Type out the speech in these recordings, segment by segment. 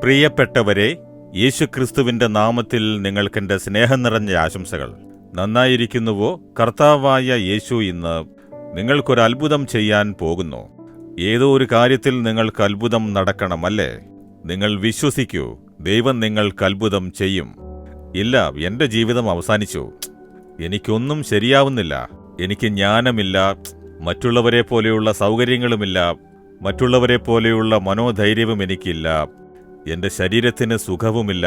പ്രിയപ്പെട്ടവരെ, യേശുക്രിസ്തുവിന്റെ നാമത്തിൽ നിങ്ങൾക്കെന്റെ സ്നേഹം നിറഞ്ഞ ആശംസകൾ. നന്നായിരിക്കുന്നുവോ? കർത്താവായ യേശു ഇന്ന് നിങ്ങൾക്കൊരു അത്ഭുതം ചെയ്യാൻ പോകുന്നു. ഏതോ ഒരു കാര്യത്തിൽ നിങ്ങൾക്ക് അത്ഭുതം നടക്കണം, അല്ലേ? നിങ്ങൾ വിശ്വസിക്കൂ, ദൈവം നിങ്ങൾക്ക് അത്ഭുതം ചെയ്യും. ഇല്ല, എന്റെ ജീവിതം അവസാനിച്ചു, എനിക്കൊന്നും ശരിയാവുന്നില്ല, എനിക്ക് ജ്ഞാനമില്ല, മറ്റുള്ളവരെ പോലെയുള്ള സൗകര്യങ്ങളുമില്ല, മറ്റുള്ളവരെ പോലെയുള്ള മനോധൈര്യവും എനിക്കില്ല, എന്റെ ശരീരത്തിന് സുഖവുമില്ല,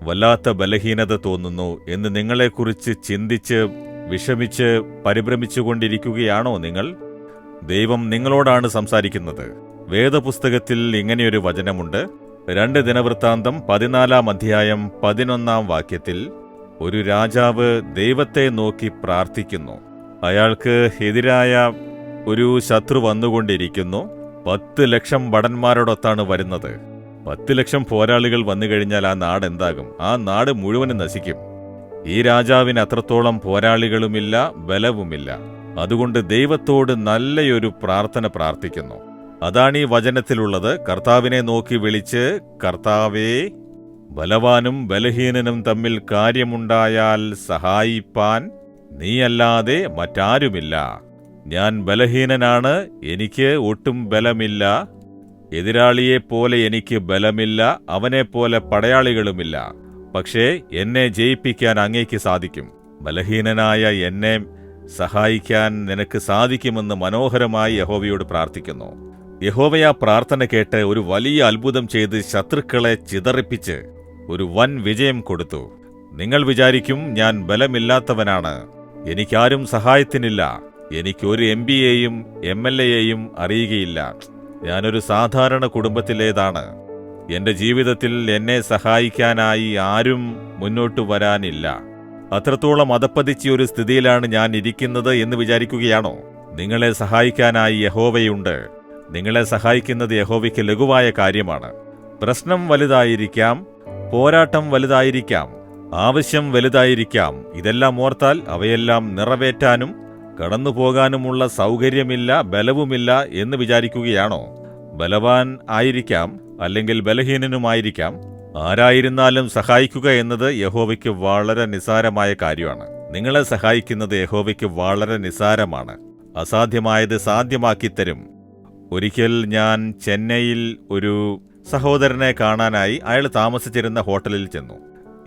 വല്ലാത്ത ബലഹീനത തോന്നുന്നു എന്ന് നിങ്ങളെക്കുറിച്ച് ചിന്തിച്ച് വിഷമിച്ച് പരിഭ്രമിച്ചുകൊണ്ടിരിക്കുകയാണോ നിങ്ങൾ? ദൈവം നിങ്ങളോടാണ് സംസാരിക്കുന്നത്. വേദപുസ്തകത്തിൽ ഇങ്ങനെയൊരു വചനമുണ്ട്. 2 ദിനവൃത്താന്തം 14 അധ്യായം 11 വാക്യത്തിൽ ഒരു രാജാവ് ദൈവത്തെ നോക്കി പ്രാർത്ഥിക്കുന്നു. അയാൾക്ക് എതിരായ ഒരു ശത്രു വന്നുകൊണ്ടിരിക്കുന്നു. 10 ലക്ഷം ഭടന്മാരോടൊത്താണ് വരുന്നത്. 10 ലക്ഷം പോരാളികൾ വന്നു കഴിഞ്ഞാൽ ആ നാട് എന്താകും? ആ നാട് മുഴുവനും നശിക്കും. ഈ രാജാവിന് അത്രത്തോളം പോരാളികളുമില്ല, ബലവുമില്ല. അതുകൊണ്ട് ദൈവത്തോട് നല്ലയൊരു പ്രാർത്ഥന പ്രാർത്ഥിക്കുന്നു. അതാണ് ഈ വചനത്തിലുള്ളത്. കർത്താവിനെ നോക്കി വിളിച്ച്, കർത്താവേ, ബലവാനും ബലഹീനനും തമ്മിൽ കാര്യമുണ്ടായാൽ സഹായിപ്പാൻ നീയല്ലാതെ മറ്റാരുമില്ല. ഞാൻ ബലഹീനനാണ്, എനിക്ക് ഒട്ടും ബലമില്ല. എതിരാളിയെപ്പോലെ എനിക്ക് ബലമില്ല, അവനെപ്പോലെ പടയാളികളുമില്ല. പക്ഷേ എന്നെ ജയിപ്പിക്കാൻ അങ്ങേക്ക് സാധിക്കും. ബലഹീനനായ എന്നെ സഹായിക്കാൻ നിനക്ക് സാധിക്കുമെന്ന് മനോഹരമായി യഹോവയോട് പ്രാർത്ഥിക്കുന്നു. യഹോവ ആ പ്രാർത്ഥന കേട്ട് ഒരു വലിയ അത്ഭുതം ചെയ്ത് ശത്രുക്കളെ ചിതറിപ്പിച്ച് ഒരു വൻ വിജയം കൊടുത്തു. നിങ്ങൾ വിചാരിക്കും, ഞാൻ ബലമില്ലാത്തവനാണ്, എനിക്കാരും സഹായത്തിനില്ല, എനിക്കൊരു MP-യെയും MLA-യെയും അറിയുകയില്ല, ഞാനൊരു സാധാരണ കുടുംബത്തിലേതാണ്, എന്റെ ജീവിതത്തിൽ എന്നെ സഹായിക്കാനായി ആരും മുന്നോട്ടു വരാനില്ല, അത്രത്തോളം അധപ്പതിച്ച ഒരു സ്ഥിതിയിലാണ് ഞാൻ ഇരിക്കുന്നത് എന്ന് വിചാരിക്കുകയാണോ? നിങ്ങളെ സഹായിക്കാനായി യഹോവയുണ്ട്. നിങ്ങളെ സഹായിക്കുന്നത് യഹോവയ്ക്ക് ലഘുവായ കാര്യമാണ്. പ്രശ്നം വലുതായിരിക്കാം, പോരാട്ടം വലുതായിരിക്കാം, ആവശ്യം വലുതായിരിക്കാം. ഇതെല്ലാം ഓർത്താൽ അവയെല്ലാം നിറവേറ്റാനും കടന്നുപോകാനുമുള്ള സൗകര്യമില്ല, ബലവുമില്ല എന്ന് വിചാരിക്കുകയാണോ? ബലവാൻ ആയിരിക്കാം, അല്ലെങ്കിൽ ബലഹീനനുമായിരിക്കാം. ആരായിരുന്നാലും സഹായിക്കുക എന്നത് യഹോവയ്ക്ക് വളരെ നിസ്സാരമായ കാര്യമാണ്. നിങ്ങളെ സഹായിക്കുന്നത് യഹോവയ്ക്ക് വളരെ നിസ്സാരമാണ്. അസാധ്യമായത് സാധ്യമാക്കിത്തരും. ഒരിക്കൽ ഞാൻ ചെന്നൈയിൽ ഒരു സഹോദരനെ കാണാനായി അയാൾ താമസിച്ചിരുന്ന ഹോട്ടലിൽ ചെന്നു.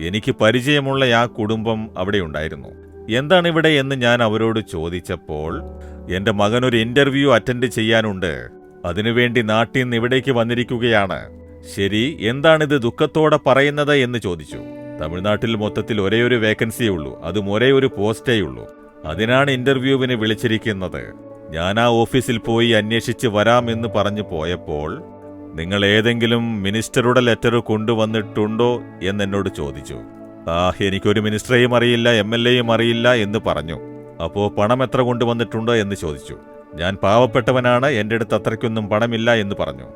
എനിക്ക് പരിചയമുള്ള ആ കുടുംബം അവിടെ ഉണ്ടായിരുന്നു. എന്താണിവിടെ എന്ന് ഞാൻ അവരോട് ചോദിച്ചപ്പോൾ, എന്റെ മകനൊരു ഇന്റർവ്യൂ അറ്റൻഡ് ചെയ്യാനുണ്ട്, അതിനുവേണ്ടി നാട്ടിൽ നിന്ന് ഇവിടേക്ക് വന്നിരിക്കുകയാണ്. ശരി, എന്താണിത് ദുഃഖത്തോടെ പറയുന്നത് എന്ന് ചോദിച്ചു. തമിഴ്നാട്ടിൽ മൊത്തത്തിൽ ഒരേയൊരു വേക്കൻസിയേ ഉള്ളൂ, അതും ഒരേയൊരു പോസ്റ്റേ ഉള്ളൂ, അതിനാണ് ഇന്റർവ്യൂവിന് വിളിച്ചിരിക്കുന്നത്. ഞാൻ ആ ഓഫീസിൽ പോയി അന്വേഷിച്ച് വരാമെന്ന് പറഞ്ഞു പോയപ്പോൾ, നിങ്ങൾ ഏതെങ്കിലും മിനിസ്റ്ററുടെ ലെറ്റർ കൊണ്ടുവന്നിട്ടുണ്ടോ എന്നെന്നോട് ചോദിച്ചു. എനിക്കൊരു മിനിസ്റ്ററെയും അറിയില്ല, MLA-യും അറിയില്ല എന്ന് പറഞ്ഞു. അപ്പോ പണം എത്ര കൊണ്ടുവന്നിട്ടുണ്ടോ എന്ന് ചോദിച്ചു. ഞാൻ പാവപ്പെട്ടവനാണ്, എന്റെ അടുത്ത് അത്രയ്ക്കൊന്നും പണമില്ല എന്ന് പറഞ്ഞു.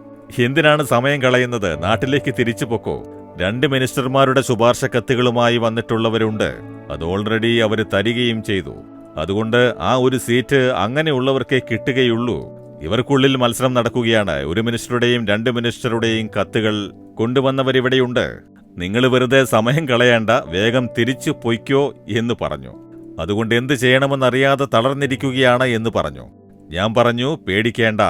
എന്തിനാണ് സമയം കളയുന്നത്? നാട്ടിലേക്ക് തിരിച്ചു പൊക്കോ. 2 മിനിസ്റ്റർമാരുടെ ശുപാർശ കത്തുകളുമായി വന്നിട്ടുള്ളവരുണ്ട്, അത് ഓൾറെഡി അവർ തരികയും ചെയ്തു. അതുകൊണ്ട് ആ ഒരു സീറ്റ് അങ്ങനെയുള്ളവർക്കേ കിട്ടുകയുള്ളൂ. ഇവർക്കുള്ളിൽ മത്സരം നടക്കുകയാണ്. ഒരു മിനിസ്റ്ററുടെയും 2 മിനിസ്റ്ററുടെയും കത്തുകൾ കൊണ്ടുവന്നവരിവിടെയുണ്ട്. നിങ്ങൾ വെറുതെ സമയം കളയേണ്ട, വേഗം തിരിച്ചു പൊയ്ക്കോ എന്ന് പറഞ്ഞു. അതുകൊണ്ട് എന്ത് ചെയ്യണമെന്നറിയാതെ തളർന്നിരിക്കുകയാണ് എന്ന് പറഞ്ഞു. ഞാൻ പറഞ്ഞു, പേടിക്കേണ്ട,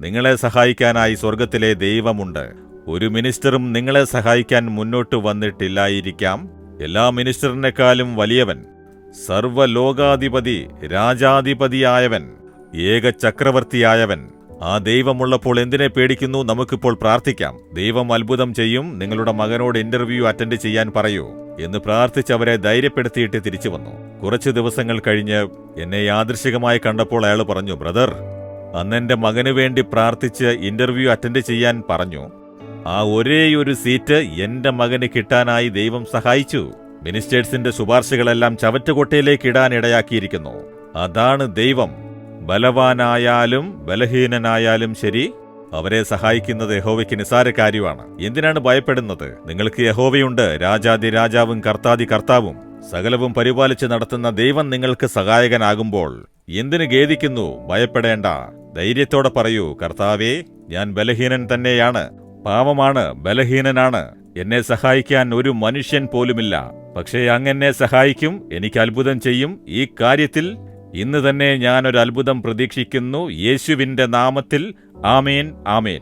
നിങ്ങളെ സഹായിക്കാനായി സ്വർഗത്തിലെ ദൈവമുണ്ട്. ഒരു മിനിസ്റ്ററും നിങ്ങളെ സഹായിക്കാൻ മുന്നോട്ട് വന്നിട്ടില്ലായിരിക്കാം. എല്ലാ മിനിസ്റ്ററിനേക്കാളും വലിയവൻ, സർവ്വലോകാധിപതി, രാജാധിപതിയായവൻ, ഏക ചക്രവർത്തിയായവൻ, ആ ദൈവമുള്ളപ്പോൾ എന്തിനെ പേടിക്കുന്നു? നമുക്കിപ്പോൾ പ്രാർത്ഥിക്കാം. ദൈവം അത്ഭുതം ചെയ്യും. നിങ്ങളുടെ മകനോട് ഇന്റർവ്യൂ അറ്റൻഡ് ചെയ്യാൻ പറയൂ എന്ന് പ്രാർത്ഥിച്ച് അവരെ ധൈര്യപ്പെടുത്തിയിട്ട് തിരിച്ചു വന്നു. കുറച്ച് ദിവസങ്ങൾ കഴിഞ്ഞ് എന്നെ യാദൃശികമായി കണ്ടപ്പോൾ അയാൾ പറഞ്ഞു, ബ്രദർ, അന്നെന്റെ മകന് വേണ്ടി പ്രാർത്ഥിച്ച് ഇന്റർവ്യൂ അറ്റൻഡ് ചെയ്യാൻ പറഞ്ഞു. ആ ഒരേയൊരു സീറ്റ് എന്റെ മകന് കിട്ടാനായി ദൈവം സഹായിച്ചു. മിനിസ്റ്റേഴ്സിന്റെ ശുപാർശകളെല്ലാം ചവറ്റുകൊട്ടയിലേക്ക് ഇടാൻ ഇടയാക്കിയിരിക്കുന്നു. അതാണ് ദൈവം. ബലവാനായാലും ബലഹീനനായാലും ശരി, അവരെ സഹായിക്കുന്നത് യഹോവയ്ക്ക് നിസ്സാര കാര്യമാണ്. എന്തിനാണ് ഭയപ്പെടുന്നത്? നിങ്ങൾക്ക് യഹോവയുണ്ട്, രാജാതി രാജാവും കർത്താതി കർത്താവും. സകലവും പരിപാലിച്ച് നടത്തുന്ന ദൈവം നിങ്ങൾക്ക് സഹായകനാകുമ്പോൾ എന്തിനു ഖേദിക്കുന്നു? ഭയപ്പെടേണ്ട. ധൈര്യത്തോടെ പറയൂ, കർത്താവേ, ഞാൻ ബലഹീനൻ തന്നെയാണ്, പാവമാണ്, ബലഹീനനാണ്. എന്നെ സഹായിക്കാൻ ഒരു മനുഷ്യൻ പോലുമില്ല. പക്ഷേ അങ്ങ് എന്നെ സഹായിക്കും, എനിക്ക് അത്ഭുതം ചെയ്യും. ഈ കാര്യത്തിൽ ഇന്ന് തന്നെ ഞാനൊരു അത്ഭുതം പ്രതീക്ഷിക്കുന്നു. യേശുവിന്റെ നാമത്തിൽ ആമേൻ, ആമേൻ.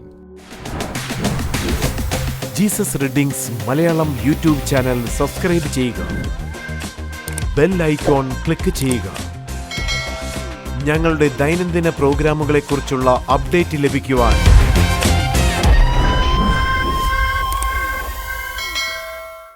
Jesus readings Malayalam YouTube channel subscribe ചെയ്യുക. ബെൽ ഐക്കോൺ ക്ലിക്ക് ചെയ്യുക. ഞങ്ങളുടെ ദൈനംദിന പ്രോഗ്രാമുകളെക്കുറിച്ചുള്ള അപ്ഡേറ്റ് ലഭിക്കുവാൻ